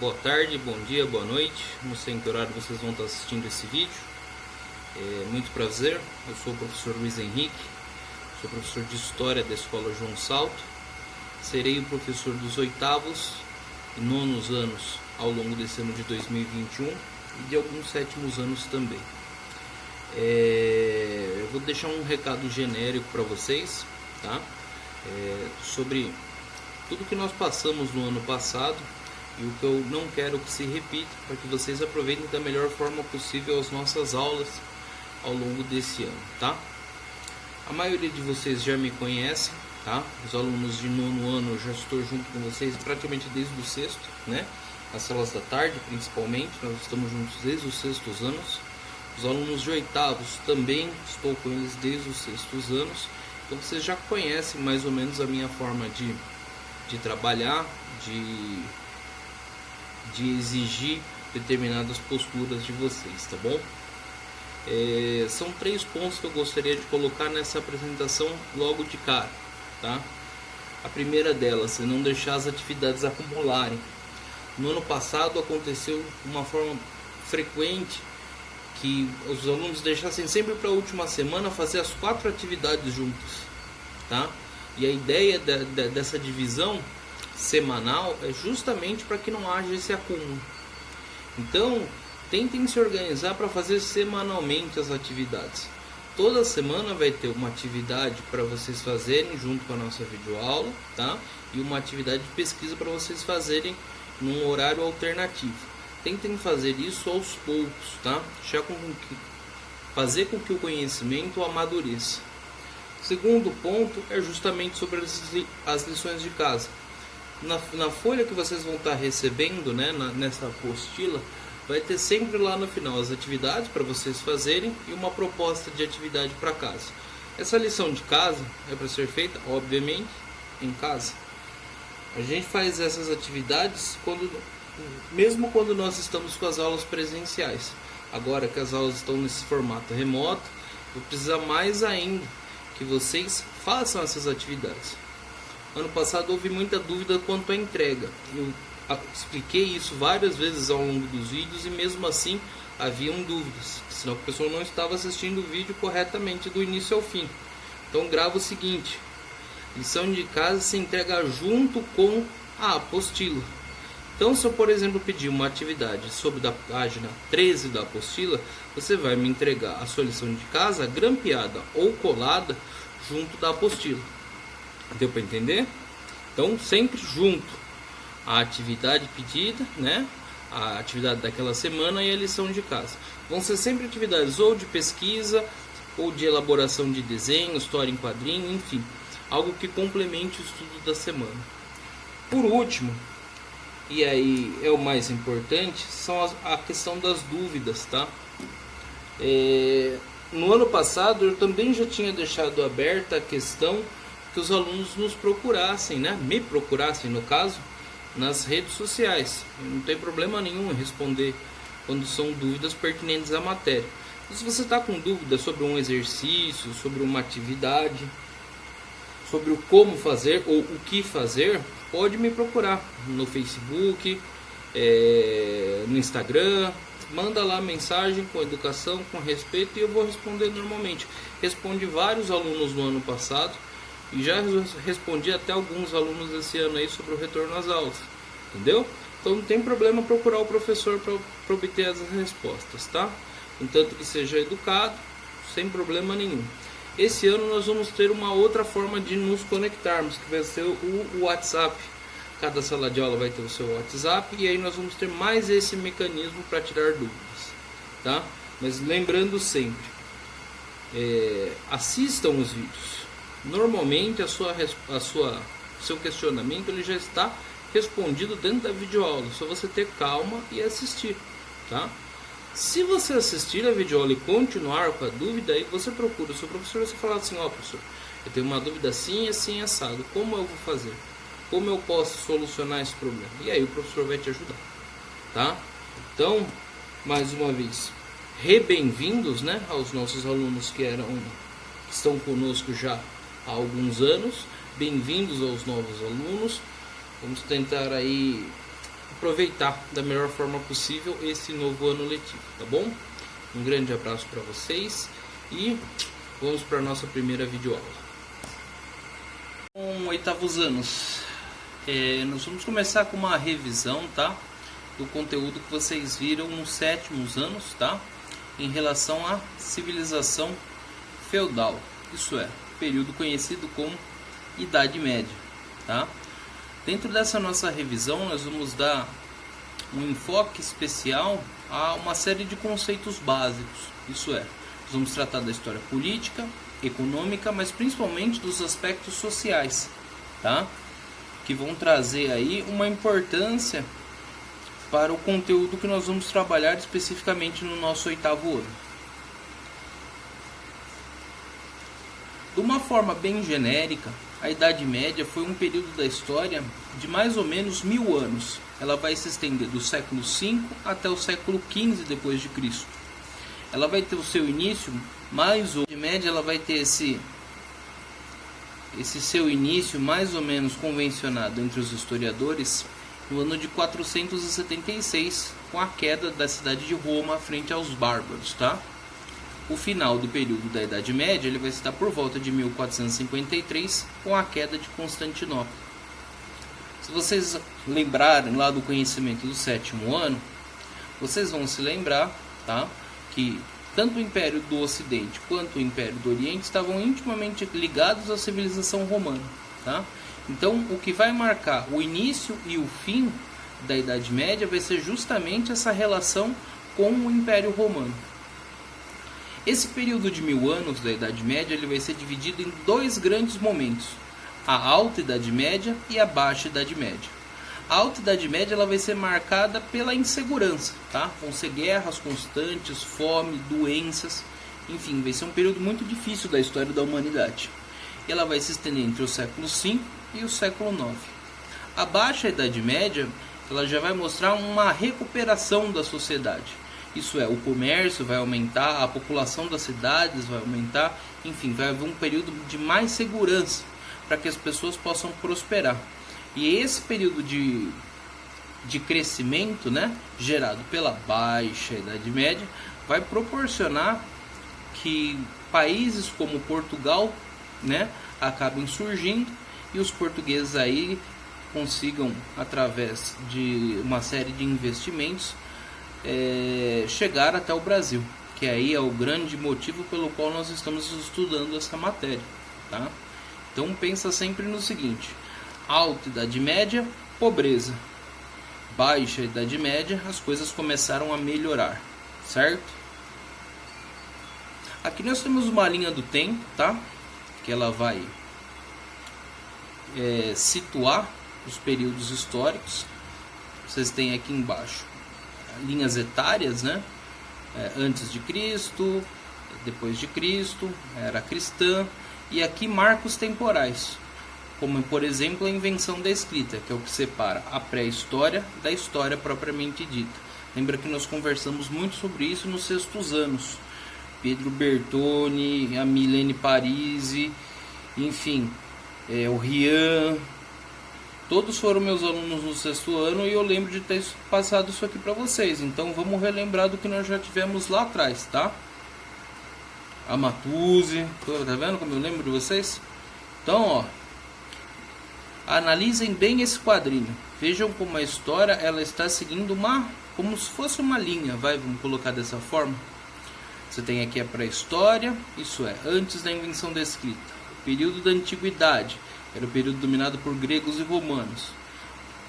Boa tarde, bom dia, boa noite. Não sei em que horário vocês vão estar assistindo esse vídeo. Muito prazer, eu sou o professor Luiz Henrique, sou professor de História da Escola João Salto. Serei o professor dos 8º e 9º anos ao longo desse ano de 2021 e de alguns 7º anos também. Eu vou deixar um recado genérico para vocês, tá? Sobre tudo que nós passamos no ano passado e o que eu não quero que se repita, para que vocês aproveitem da melhor forma possível as nossas aulas ao longo desse ano, tá? A maioria de vocês já me conhecem, tá? Os alunos de 9º ano eu já estou junto com vocês praticamente desde o 6º, né? As salas da tarde principalmente, nós estamos juntos desde os 6º anos. Os alunos de 8º também estou com eles desde os 6º anos. Então vocês já conhecem mais ou menos a minha forma de trabalhar, de exigir determinadas posturas de vocês, tá bom? São 3 pontos que eu gostaria de colocar nessa apresentação logo de cara, tá? A primeira delas é não deixar as atividades acumularem. No ano passado aconteceu de uma forma frequente que os alunos deixassem sempre para a última semana fazer as 4 atividades juntas, tá? E a ideia dessa divisão semanal é justamente para que não haja esse acúmulo. Então, tentem se organizar para fazer semanalmente as atividades. Toda semana vai ter uma atividade para vocês fazerem junto com a nossa videoaula, tá? E uma atividade de pesquisa para vocês fazerem num horário alternativo. Tentem fazer isso aos poucos, tá? Fazer com que o conhecimento amadureça. Segundo ponto é justamente sobre as lições de casa. Na folha que vocês vão estar recebendo, né, nessa apostila, vai ter sempre lá no final as atividades para vocês fazerem e uma proposta de atividade para casa. Essa lição de casa é para ser feita, obviamente, em casa. A gente faz essas atividades mesmo quando nós estamos com as aulas presenciais. Agora que as aulas estão nesse formato remoto, vou precisar mais ainda que vocês façam essas atividades. Ano passado houve muita dúvida quanto à entrega. Eu expliquei isso várias vezes ao longo dos vídeos e mesmo assim haviam dúvidas, senão a pessoa não estava assistindo o vídeo corretamente do início ao fim. Então grava o seguinte: lição de casa se entrega junto com a apostila. Então, se eu, por exemplo, pedir uma atividade sobre a página 13 da apostila, você vai me entregar a sua lição de casa grampeada ou colada junto da apostila. Deu para entender? Então, sempre junto a atividade pedida, né? A atividade daquela semana e a lição de casa. Vão ser sempre atividades ou de pesquisa, ou de elaboração de desenho, história em quadrinho, enfim. Algo que complemente o estudo da semana. Por último, e aí é o mais importante, são a questão das dúvidas, tá? No ano passado eu também já tinha deixado aberta a questão que os alunos nos procurassem, né? Me procurassem no caso, nas redes sociais. Não tem problema nenhum em responder quando são dúvidas pertinentes à matéria. Se você está com dúvida sobre um exercício, sobre uma atividade, sobre o como fazer ou o que fazer, pode me procurar no Facebook, no Instagram. Manda lá mensagem com educação, com respeito, e eu vou responder normalmente. Respondi vários alunos no ano passado e já respondi até alguns alunos esse ano aí sobre o retorno às aulas, entendeu? Então não tem problema procurar o professor para obter as respostas, tá? Contanto que seja educado, sem problema nenhum. Esse ano nós vamos ter uma outra forma de nos conectarmos, que vai ser o WhatsApp. Cada sala de aula vai ter o seu WhatsApp e aí nós vamos ter mais esse mecanismo para tirar dúvidas, tá? Mas lembrando sempre, assistam os vídeos. Normalmente seu questionamento ele já está respondido dentro da videoaula. Só você ter calma e assistir, tá? Se você assistir a videoaula e continuar com a dúvida, aí você procura o seu professor e você fala assim: ó, professor, eu tenho uma dúvida assim, assim, assado, como eu vou fazer? Como eu posso solucionar esse problema? E aí o professor vai te ajudar, tá? Então, mais uma vez, bem-vindos, né, aos nossos alunos que estão conosco já há alguns anos. Bem-vindos aos novos alunos. Vamos tentar aí aproveitar da melhor forma possível esse novo ano letivo, tá bom? Um grande abraço para vocês e vamos para a nossa primeira videoaula. Com oitavos anos, nós vamos começar com uma revisão, tá? Do conteúdo que vocês viram nos sétimos anos, tá? Em relação à civilização feudal, isso é, período conhecido como Idade Média, tá? Dentro dessa nossa revisão, nós vamos dar um enfoque especial a uma série de conceitos básicos, isso é, nós vamos tratar da história política, econômica, mas principalmente dos aspectos sociais, tá? Que vão trazer aí uma importância para o conteúdo que nós vamos trabalhar especificamente no nosso oitavo ano. De uma forma bem genérica, a Idade Média foi um período da história de mais ou menos 1000 anos. Ela vai se estender do século V até o século XV depois de Cristo. Ela vai ter o seu início, mas a Idade Média ela vai ter esse seu início mais ou menos convencionado entre os historiadores no ano de 476, com a queda da cidade de Roma frente aos bárbaros, tá? O final do período da Idade Média ele vai se dar por volta de 1453, com a queda de Constantinopla. Se vocês lembrarem lá do conhecimento do sétimo ano, vocês vão se lembrar, tá? Que tanto o Império do Ocidente quanto o Império do Oriente estavam intimamente ligados à civilização romana, tá? Então, o que vai marcar o início e o fim da Idade Média vai ser justamente essa relação com o Império Romano. Esse período de 1000 anos da Idade Média ele vai ser dividido em dois grandes momentos: a Alta Idade Média e a Baixa Idade Média. A Alta Idade Média ela vai ser marcada pela insegurança, tá? Vão ser guerras constantes, fome, doenças, enfim, vai ser um período muito difícil da história da humanidade. E ela vai se estender entre o século V e o século IX. A Baixa Idade Média ela já vai mostrar uma recuperação da sociedade. Isso é, o comércio vai aumentar, a população das cidades vai aumentar, enfim, vai haver um período de mais segurança para que as pessoas possam prosperar. E esse período de crescimento, né, gerado pela Baixa Idade Média, vai proporcionar que países como Portugal, né, acabem surgindo e os portugueses aí consigam, através de uma série de investimentos, chegar até o Brasil, que aí é o grande motivo pelo qual nós estamos estudando essa matéria, tá? Então pensa sempre no seguinte: Alta Idade Média, pobreza; Baixa Idade Média, as coisas começaram a melhorar, certo? Aqui nós temos uma linha do tempo, tá? Que ela vai situar os períodos históricos. Vocês têm aqui embaixo linhas etárias, né? Antes de Cristo, depois de Cristo, era cristã, e aqui marcos temporais, como por exemplo a invenção da escrita, que é o que separa a pré-história da história propriamente dita. Lembra que nós conversamos muito sobre isso nos sextos anos. Pedro Bertone, a Milene Parisi, enfim, o Rian, todos foram meus alunos no sexto ano e eu lembro de ter passado isso aqui para vocês. Então vamos relembrar do que nós já tivemos lá atrás, tá? A Matuse, tá vendo como eu lembro de vocês? Então, ó, analisem bem esse quadrinho. Vejam como a história ela está seguindo como se fosse uma linha, vamos colocar dessa forma. Você tem aqui a pré-história, isso é, antes da invenção da escrita. O período da antiguidade, era o período dominado por gregos e romanos.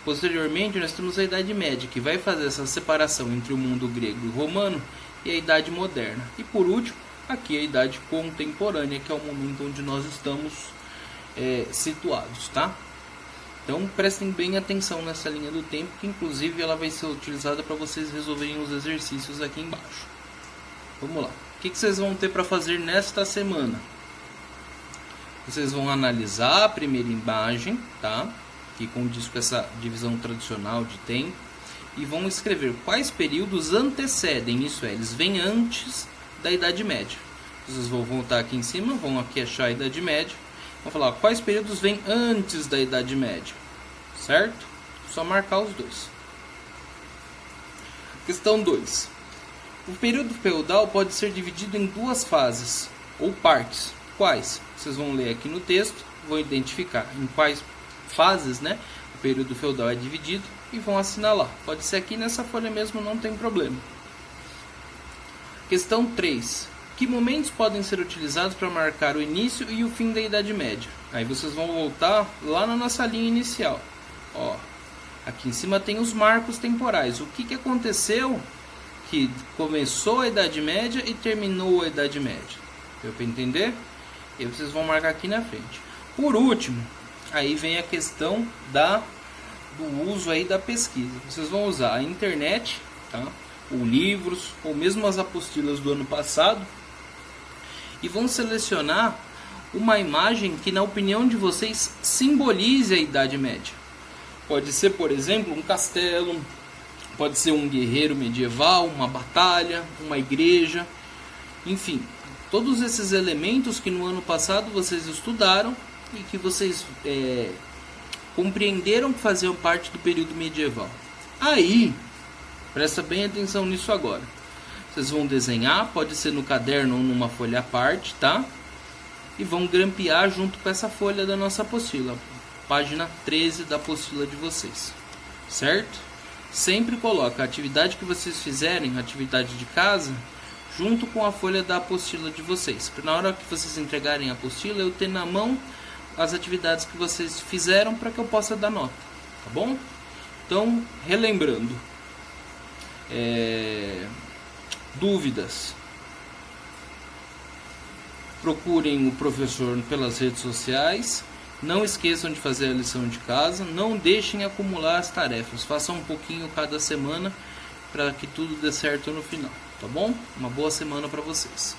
Posteriormente, nós temos a Idade Média, que vai fazer essa separação entre o mundo grego e romano e a Idade Moderna. E por último, aqui a Idade Contemporânea, que é o momento onde nós estamos situados, tá? Então prestem bem atenção nessa linha do tempo, que inclusive ela vai ser utilizada para vocês resolverem os exercícios aqui embaixo. Vamos lá. O que vocês vão ter para fazer nesta semana? Vocês vão analisar a primeira imagem, tá? Que condiz com essa divisão tradicional de tempo, e vão escrever quais períodos antecedem, isso é, eles vêm antes da Idade Média. Vocês vão voltar aqui em cima, vão aqui achar a Idade Média, vão falar quais períodos vêm antes da Idade Média, certo? Só marcar os dois. Questão 2. O período feudal pode ser dividido em duas fases, ou partes. Quais? Vocês vão ler aqui no texto, vão identificar em quais fases, né, o período feudal é dividido e vão assinalar. Pode ser aqui nessa folha mesmo, não tem problema. Questão 3. Que momentos podem ser utilizados para marcar o início e o fim da Idade Média? Aí vocês vão voltar lá na nossa linha inicial. Ó, aqui em cima tem os marcos temporais. O que aconteceu que começou a Idade Média e terminou a Idade Média? Deu para entender? E vocês vão marcar aqui na frente. Por último, aí vem a questão do uso aí da pesquisa. Vocês vão usar a internet, tá? Ou livros, ou mesmo as apostilas do ano passado, e vão selecionar uma imagem que, na opinião de vocês, simbolize a Idade Média. Pode ser, por exemplo, um castelo, pode ser um guerreiro medieval, uma batalha, uma igreja, enfim, todos esses elementos que no ano passado vocês estudaram e que vocês compreenderam que faziam parte do período medieval. Aí, presta bem atenção nisso agora. Vocês vão desenhar, pode ser no caderno ou numa folha à parte, tá? E vão grampear junto com essa folha da nossa apostila, página 13 da apostila de vocês, certo? Sempre coloca a atividade que vocês fizerem, atividade de casa, junto com a folha da apostila de vocês. Para na hora que vocês entregarem a apostila, eu ter na mão as atividades que vocês fizeram para que eu possa dar nota, tá bom? Então, relembrando, dúvidas, procurem o professor pelas redes sociais. Não esqueçam de fazer a lição de casa. Não deixem acumular as tarefas. Façam um pouquinho cada semana para que tudo dê certo no final, tá bom? Uma boa semana para vocês.